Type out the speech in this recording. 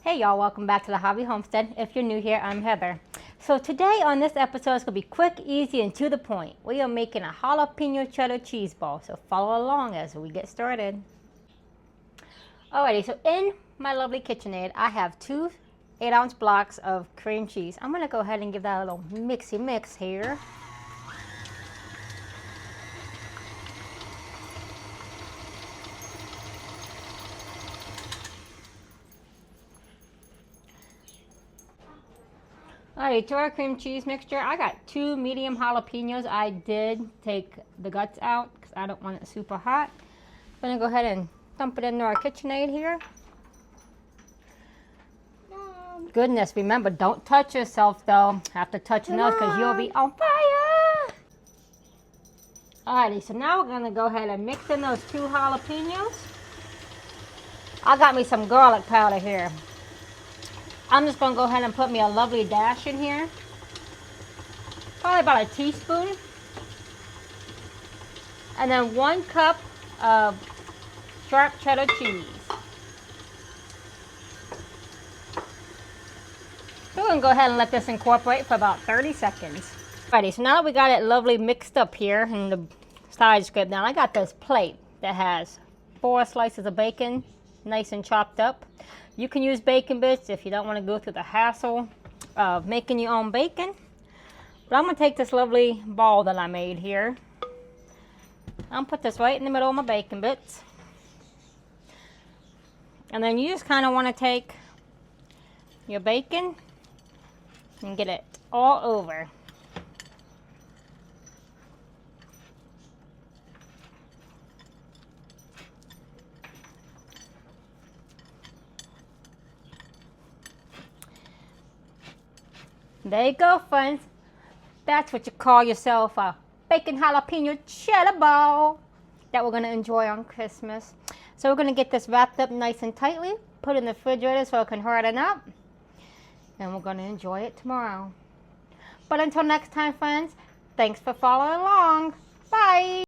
Hey y'all, welcome back to the Hobby Homestead. If you're new here, I'm Heather. So today on this episode, it's going to be quick, easy, and to the point. We are making a jalapeno cheddar cheese ball, so follow along as we get started. Alrighty, so in my lovely KitchenAid, I have two 8-ounce blocks of cream cheese. I'm going to go ahead and give that a little mixy mix here. Alright, to our cream cheese mixture, I got 2 medium jalapenos. I did take the guts out because I don't want it super hot. I'm going to go ahead and dump it into our KitchenAid here. Goodness, remember, don't touch yourself though. Have to touch your nose because you'll be on fire. Alrighty, so now we're going to go ahead and mix in those 2 jalapenos. I got me some garlic powder here. I'm just going to go ahead and put me a lovely dash in here. Probably about a teaspoon. And then 1 cup of sharp cheddar cheese. So we're going to go ahead and let this incorporate for about 30 seconds. Alrighty, so now that we got it lovely mixed up here in the side script, now I got this plate that has 4 slices of bacon, nice and chopped up. You can use bacon bits if you don't want to go through the hassle of making your own bacon. But I'm going to take this lovely ball that I made here. I'm going to put this right in the middle of my bacon bits. And then you just kind of want to take your bacon and get it all over. There you go, friends. That's what you call yourself a bacon jalapeno cheddar ball that we're going to enjoy on Christmas. So we're going to get this wrapped up nice and tightly, put it in the refrigerator so it can harden up, and we're going to enjoy it tomorrow. But until next time, friends, thanks for following along. Bye.